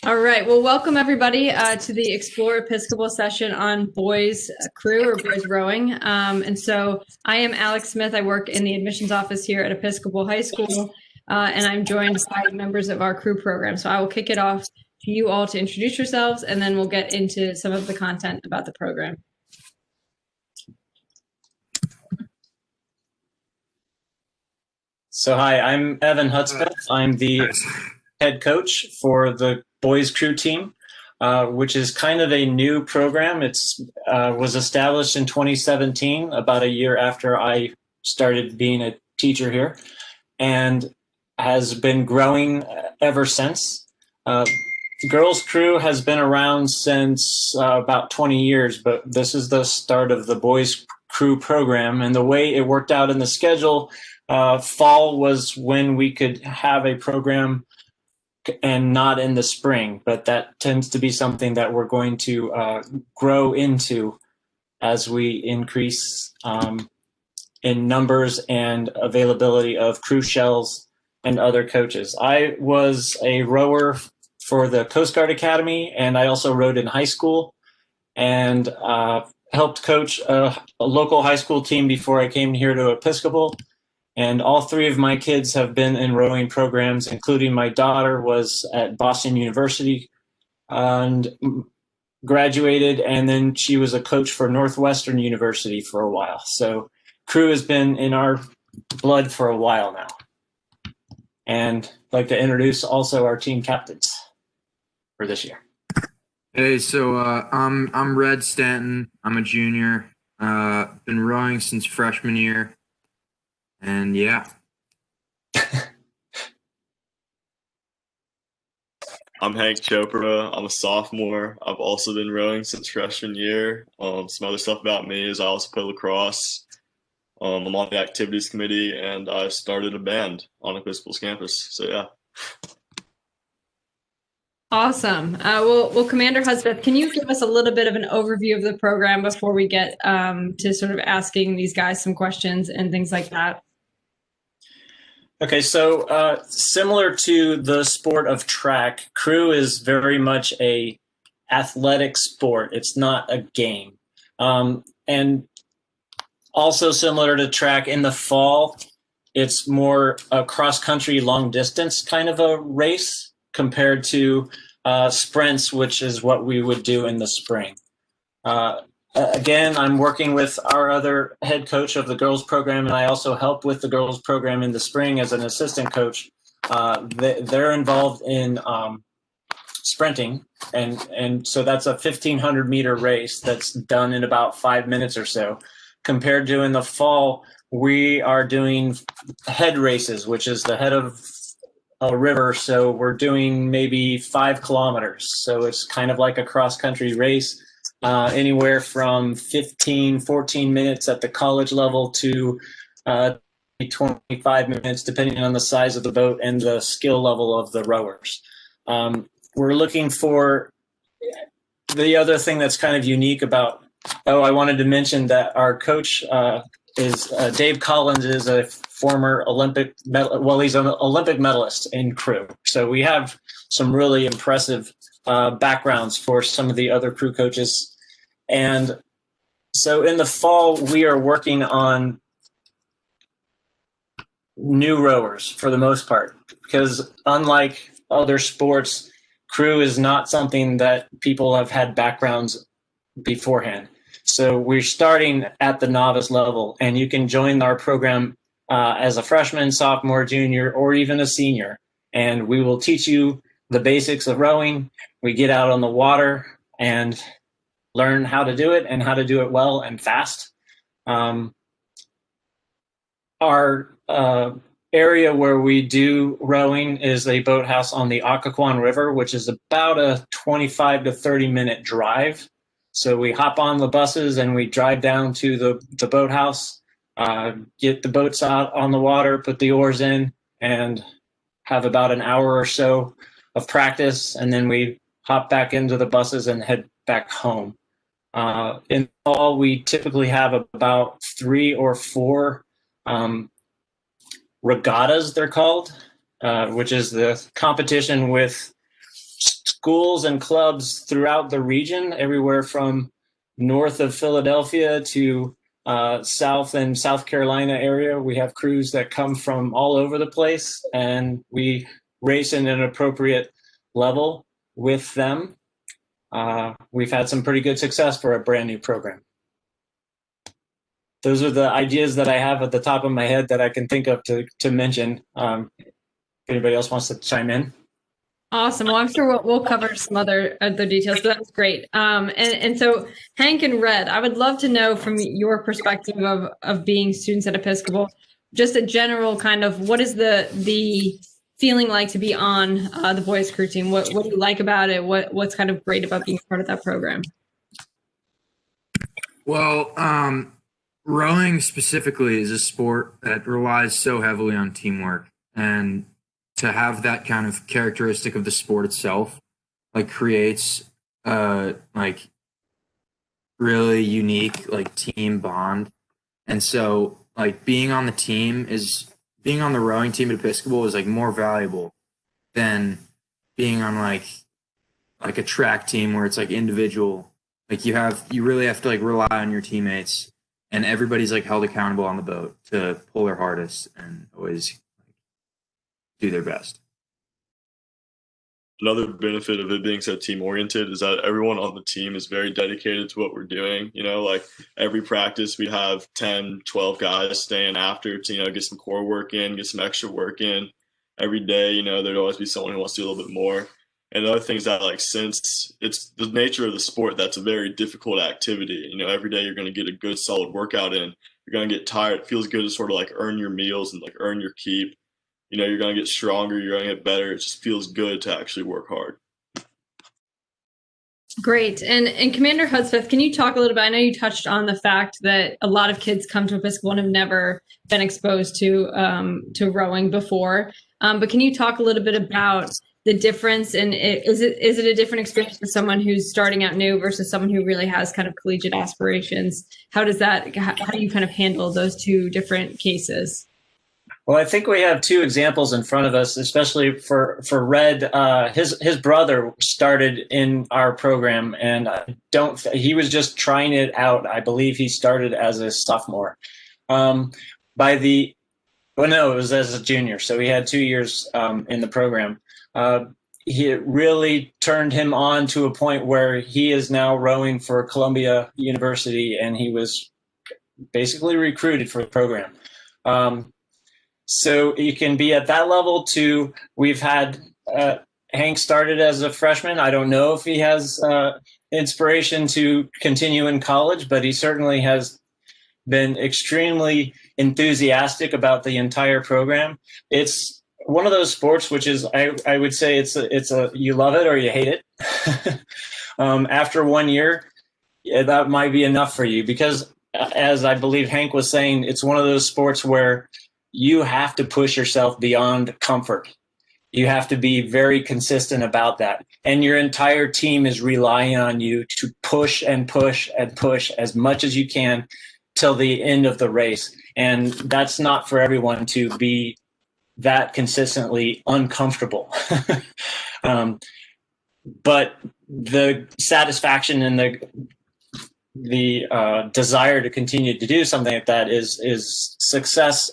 All right. Well, welcome everybody to the Explore Episcopal session on boys crew or boys rowing. And so I am Alex Smith. I work in the admissions office here at Episcopal High School, and I'm joined by members of our crew program. So I will kick it off to you all to introduce yourselves, and then we'll get into some of the content about the program. So hi, I'm Evan Hudspeth. I'm the head coach for the boys crew team, which is kind of a new program. It's was established in 2017, about a year after I started being a teacher here, and has been growing ever since. The girls crew has been around since about 20 years, but this is the start of the boys crew program. And the way it worked out in the schedule, fall was when we could have a program and not in the spring, but that tends to be something that we're going to grow into as we increase in numbers and availability of crew shells and other coaches. I was a rower for the Coast Guard Academy, and I also rowed in high school and helped coach a local high school team before I came here to Episcopal. And all three of my kids have been in rowing programs, including my daughter was at Boston University and graduated, and then she was a coach for Northwestern University for a while. So crew has been in our blood for a while now. And I'd like to introduce also our team captains for this year. Hey, so I'm Red Stanton. I'm a junior. Been rowing since freshman year. And yeah. I'm Hank Chopra. I'm a sophomore. I've also been rowing since freshman year. Some other stuff about me is I also play lacrosse. I'm on the activities committee, and I started a band on Episcopal's campus. So yeah. Awesome. Well, Commander Hudspeth, can you give us a little bit of an overview of the program before we get to sort of asking these guys some questions and things like that? Okay, so similar to the sport of track, crew is very much a athletic sport. It's not a game. And also similar to track, in the fall, it's more a cross-country long distance kind of a race compared to sprints, which is what we would do in the spring. Again, I'm working with our other head coach of the girls program, and I also help with the girls program in the spring as an assistant coach. They're involved in sprinting, and so that's a 1,500 meter race that's done in about 5 minutes or so. Compared to in the fall, we are doing head races, which is the head of a river. So we're doing maybe 5 kilometers. So it's kind of like a cross country race. Anywhere from 14 minutes at the college level to 25 minutes, depending on the size of the boat and the skill level of the rowers. We're looking for the other thing that's kind of unique about, I wanted to mention that our coach is Dave Collins is a former Olympic he's an Olympic medalist in crew. So we have some really impressive backgrounds for some of the other crew coaches. And so in the fall, we are working on new rowers for the most part, because unlike other sports, crew is not something that people have had backgrounds beforehand. So we're starting at the novice level, and you can join our program as a freshman, sophomore, junior, or even a senior. And we will teach you the basics of rowing. We get out on the water and learn how to do it and how to do it well and fast. Our area where we do rowing is a boathouse on the Occoquan River, which is about a 25 to 30 minute drive. So we hop on the buses and we drive down to the boathouse, get the boats out on the water, put the oars in, and have about an hour or so of practice. And then we hop back into the buses and head back home. In fall, we typically have about 3 or 4 regattas, they're called, which is the competition with schools and clubs throughout the region, everywhere from north of Philadelphia to South and South Carolina area. We have crews that come from all over the place, and we race in an appropriate level with them. We've had some pretty good success for a brand new program. Those are the ideas that I have at the top of my head that I can think of to mention. If anybody else wants to chime in. Awesome. Well, I'm sure we'll cover some other details, but that was great. And so Hank and Red, I would love to know from your perspective of being students at Episcopal, just a general kind of what is the feeling like to be on the boys crew team? What do you like about it? What's kind of great about being part of that program? Well, rowing specifically is a sport that relies so heavily on teamwork, and to have that kind of characteristic of the sport itself, like, creates like really unique like team bond. And so like being on the rowing team at Episcopal is like more valuable than being on like a track team where it's like individual. Like you really have to like rely on your teammates, and everybody's like held accountable on the boat to pull their hardest and always do their best. Another benefit of it being so team oriented is that everyone on the team is very dedicated to what we're doing. Like every practice we have 10, 12 guys staying after to, get some core work in, get some extra work in. Every day, there'd always be someone who wants to do a little bit more. And the other thing is that, like, since it's the nature of the sport, that's a very difficult activity. Every day you're going to get a good solid workout in. You're going to get tired. It feels good to sort of like earn your meals and like earn your keep. You're going to get stronger, you're going to get better. It just feels good to actually work hard. Great. And Commander Hudspeth, can you talk a little bit? I know you touched on the fact that a lot of kids come to Episcopal and have never been exposed to rowing before. But can you talk a little bit about the difference? And is it a different experience for someone who's starting out new versus someone who really has kind of collegiate aspirations? How do you kind of handle those two different cases? Well, I think we have two examples in front of us, especially for Red. His brother started in our program, and he was just trying it out. I believe he started as a sophomore. It was as a junior, so he had 2 years in the program. He really turned him on to a point where he is now rowing for Columbia University, and he was basically recruited for the program. So you can be at that level too. We've had Hank started as a freshman. I don't know if he has inspiration to continue in college, but he certainly has been extremely enthusiastic about the entire program. It's one of those sports which is, I would say it's a you love it or you hate it. After 1 year, that might be enough for you, because as I believe Hank was saying, it's one of those sports where you have to push yourself beyond comfort. You have to be very consistent about that. And your entire team is relying on you to push and push and push as much as you can till the end of the race. And that's not for everyone to be that consistently uncomfortable. But the satisfaction and the desire to continue to do something like that is success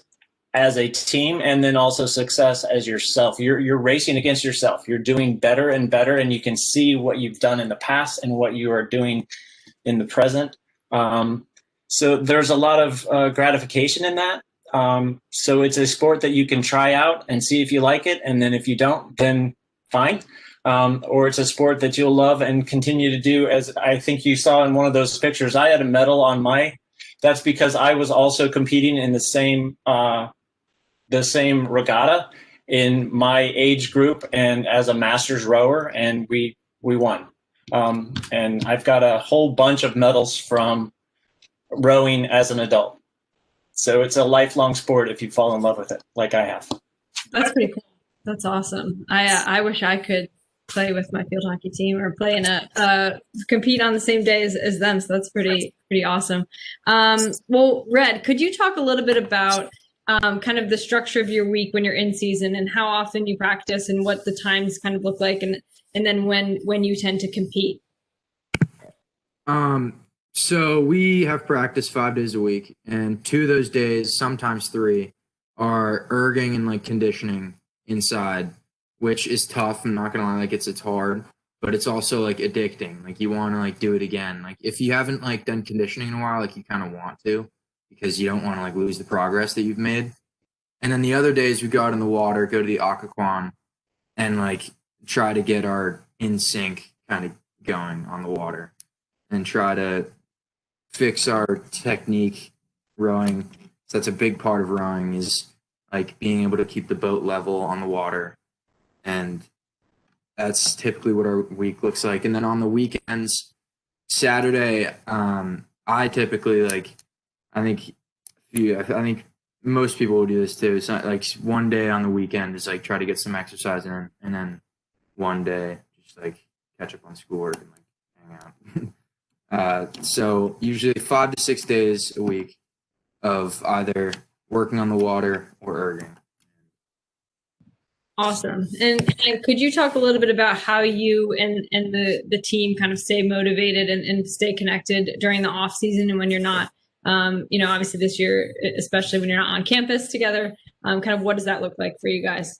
as a team, and then also success as yourself. You're racing against yourself. You're doing better and better, and you can see what you've done in the past and what you are doing in the present. So there's a lot of gratification in that. So it's a sport that you can try out and see if you like it, and then if you don't, then fine. Or it's a sport that you'll love and continue to do. As I think you saw in one of those pictures, I had a medal on that's because I was also competing in the same regatta in my age group and as a master's rower, and we won. And I've got a whole bunch of medals from rowing as an adult. So it's a lifelong sport if you fall in love with it, like I have. That's pretty cool. That's awesome. I wish I could play with my field hockey team or play in compete on the same day as them. So that's pretty awesome. Well, Red, could you talk a little bit about kind of the structure of your week when you're in season and how often you practice and what the times kind of look like? And and then when you tend to compete? So we have practice 5 days a week, and 2 of those days, sometimes 3, are erging and like conditioning inside, which is tough. I'm not gonna lie, like it's hard, but it's also like addicting. Like you want to like do it again. Like if you haven't like done conditioning in a while, like you kind of want to, because you don't want to like lose the progress that you've made. And then the other days we go out in the water, go to the aquaquan, and like try to get our in sync kind of going on the water, and try to fix our technique rowing. So that's a big part of rowing, is like being able to keep the boat level on the water. And that's typically what our week looks like. And then on the weekends, Saturday, I typically I think most people will do this too. It's not like one day on the weekend is like try to get some exercise in, and then one day just like catch up on schoolwork and like hang out. So usually 5 to 6 days a week of either working on the water or erging. Awesome. And could you talk a little bit about how you and the team kind of stay motivated and stay connected during the off season and when you're not, obviously this year, especially when you're not on campus together, kind of what does that look like for you guys?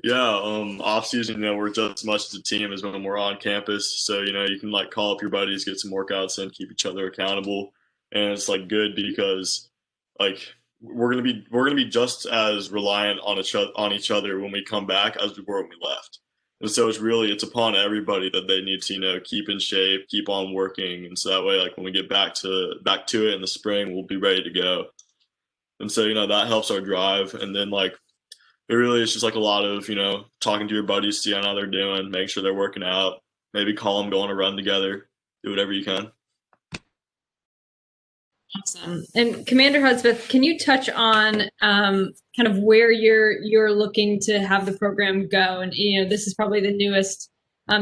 Yeah, off season, we're just as much as a team as when we're on campus. So, you can like call up your buddies, get some workouts in, keep each other accountable. And it's like good because like we're gonna be just as reliant on each other when we come back as we were when we left. And so it's upon everybody that they need to, keep in shape, keep on working. And so that way, like when we get back to it in the spring, we'll be ready to go. And so, that helps our drive. And then like it really is just like a lot of, talking to your buddies, see how they're doing, make sure they're working out, maybe call them, go on a run together, do whatever you can. Awesome. And Commander Hudspeth, can you touch on kind of where you're looking to have the program go? And, this is probably the newest,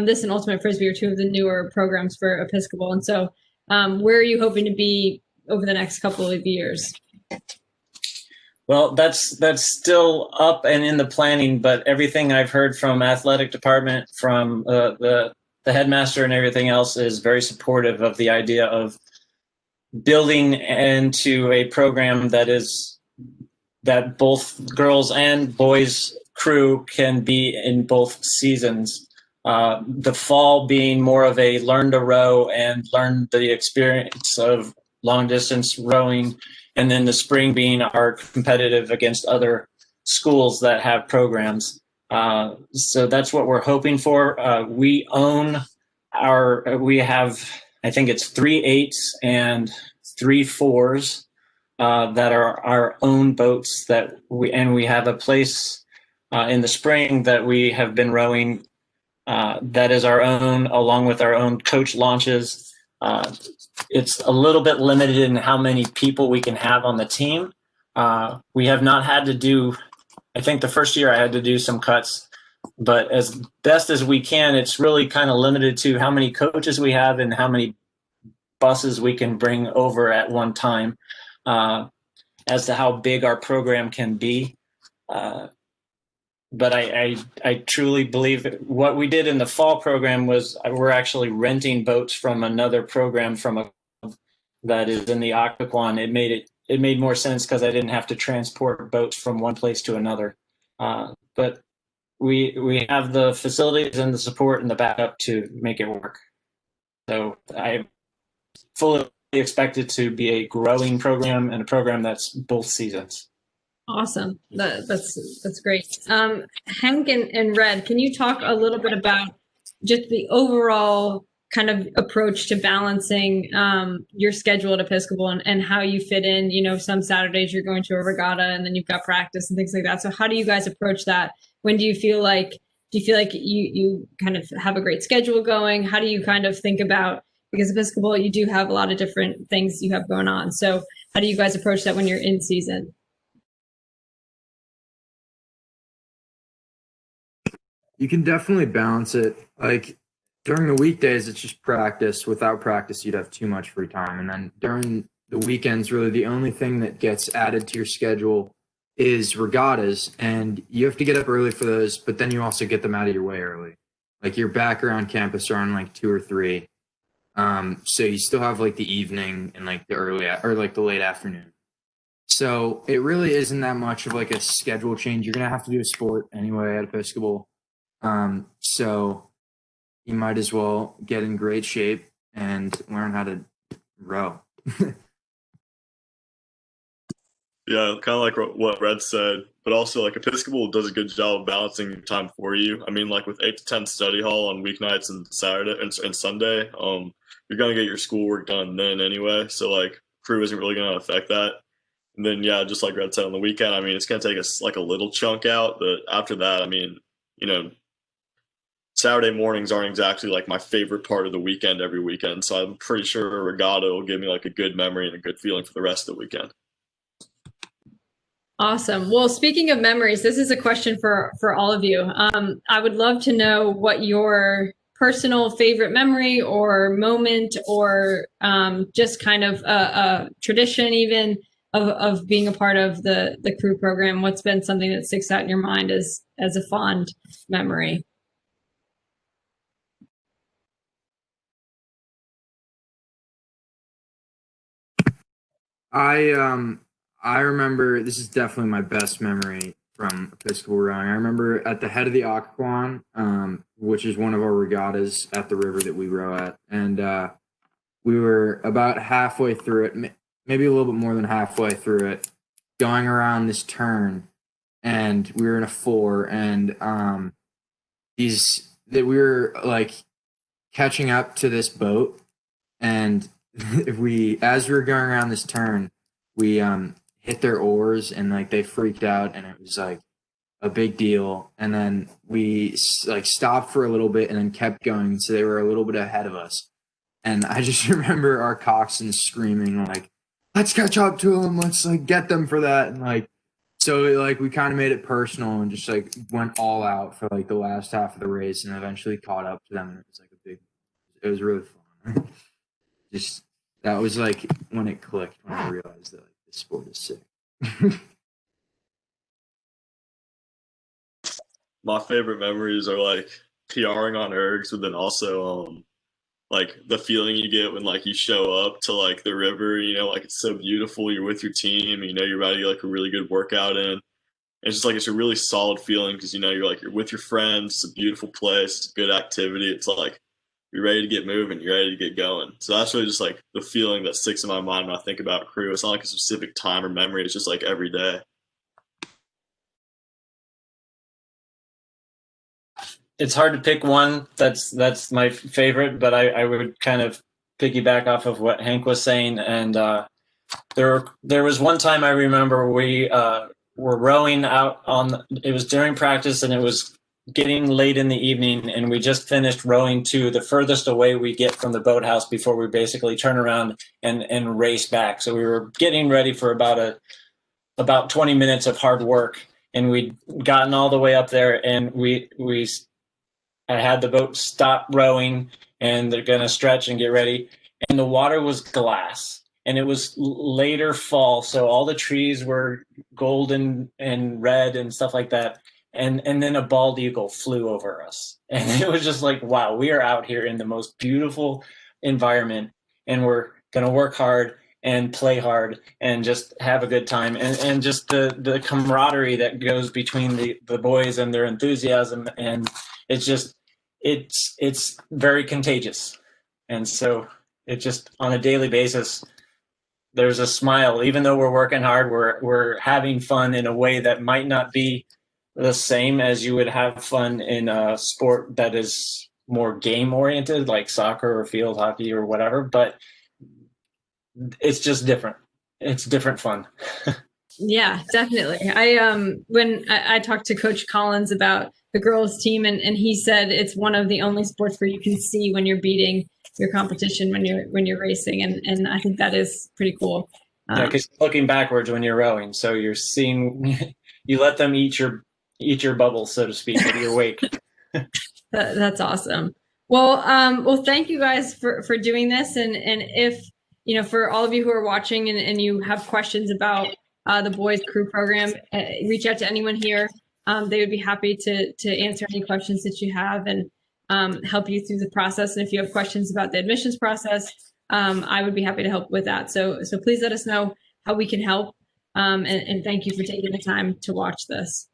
this and Ultimate Frisbee are two of the newer programs for Episcopal. And so where are you hoping to be over the next couple of years? Well, that's still up and in the planning, but everything I've heard from athletic department, from the headmaster and everything else is very supportive of the idea of building into a program that both girls and boys crew can be in both seasons. The fall being more of a learn to row and learn the experience of long distance rowing, and then the spring being our competitive against other schools that have programs. So that's what we're hoping for. We have, I think it's 3 8s and 3 4s that are our own boats we have a place in the spring that we have been rowing that is our own, along with our own coach launches. It's a little bit limited in how many people we can have on the team. We have not had to do, I think the first year I had to do some cuts, but as best as we can, it's really kind of limited to how many coaches we have and how many buses we can bring over at one time as to how big our program can be. But I truly believe what we did in the fall program was we're actually renting boats from another program that is in the Occoquan. It made more sense because I didn't have to transport boats from one place to another. But we have the facilities and the support and the backup to make it work. So I fully expect it to be a growing program and a program that's both seasons. Awesome. That's great. Hank and Red, can you talk a little bit about just the overall kind of approach to balancing your schedule at Episcopal and how you fit in? Some Saturdays you're going to a regatta and then you've got practice and things like that. So how do you guys approach that? When do you feel like you kind of have a great schedule going? How do you kind of think about, because Episcopal, you do have a lot of different things you have going on. So how do you guys approach that when you're in season? You can definitely balance it. Like during the weekdays, it's just practice. Without practice, you'd have too much free time. And then during the weekends, really the only thing that gets added to your schedule is regattas, and you have to get up early for those, but then you also get them out of your way early. Like you're back around campus around like 2 or 3. So you still have like the evening and like the early or like the late afternoon. So it really isn't that much of like a schedule change. You're gonna have to do a sport anyway at Episcopal. So you might as well get in great shape and learn how to row. Yeah, kind of like what Red said, but also like Episcopal does a good job of balancing time for you. I mean, like with 8 to 10 study hall on weeknights and Saturday and Sunday, you're gonna get your schoolwork done then anyway. So like crew isn't really gonna affect that. And then yeah, just like Red said on the weekend, I mean, it's gonna take us like a little chunk out, but after that, I mean, you know, Saturday mornings aren't exactly like my favorite part of the weekend every weekend. So I'm pretty sure a regatta will give me like a good memory and a good feeling for the rest of the weekend. Awesome. Well, speaking of memories, this is a question for all of you. I would love to know what your personal favorite memory or moment or just kind of a tradition even of being a part of the crew program. What's been something that sticks out in your mind as a fond memory? I remember, this is definitely my best memory from Episcopal rowing. I remember at the head of the Occoquan, which is one of our regattas at the river that we row at, and we were about halfway through it, maybe a little bit more than halfway through it, going around this turn, and we were in a 4, and we were like catching up to this boat, and as we were going around this turn, we hit their oars, and like they freaked out, and it was like a big deal. And then we like stopped for a little bit and then kept going, so they were a little bit ahead of us. And I just remember our coxswain screaming like, "Let's catch up to them! Let's like get them for that!" And like, so like we kind of made it personal and just like went all out for like the last half of the race, and eventually caught up to them. And it was like it was really fun. Just that was like when it clicked, when I realized that like this sport is sick. My favorite memories are like PRing on ergs, but then also like the feeling you get when like you show up to like the river, you know, like it's so beautiful, you're with your team, you know, you're about to get like a really good workout in. It's just like it's a really solid feeling because you know you're with your friends, it's a beautiful place, it's a good activity, it's like you're ready to get moving, you're ready to get going. So that's really just like the feeling that sticks in my mind when I think about crew. It's not like a specific time or memory, it's just like every day. It's hard to pick one that's my favorite, but I would kind of piggyback off of what Hank was saying. And there was one time I remember we were rowing out it was during practice, and it was getting late in the evening, and we just finished rowing to the furthest away we get from the boathouse before we basically turn around and race back. So we were getting ready for about 20 minutes of hard work, and we'd gotten all the way up there, and I had the boat stop rowing, and they're going to stretch and get ready. And the water was glass, and it was later fall. So all the trees were golden and red and stuff like that. And then a bald eagle flew over us. And it was just like, wow, we are out here in the most beautiful environment, and we're going to work hard and play hard and just have a good time. And just the camaraderie that goes between the boys and their enthusiasm. And it's very contagious. And so it just on a daily basis, there's a smile. Even though we're working hard, we're having fun in a way that might not be the same as you would have fun in a sport that is more game oriented, like soccer or field hockey or whatever. But it's just different. It's different fun. Yeah, definitely. When I talked to Coach Collins about the girls team, and he said it's one of the only sports where you can see when you're beating your competition when you're racing, and I think that is pretty cool. Yeah, because looking backwards when you're rowing, so you're seeing you let them eat your bubble, so to speak, in your wake. That's awesome. Well, thank you guys for doing this, and if for all of you who are watching and you have questions about the boys crew program, reach out to anyone here. They would be happy to answer any questions that you have and help you through the process. And if you have questions about the admissions process, I would be happy to help with that. So please let us know how we can help. And thank you for taking the time to watch this.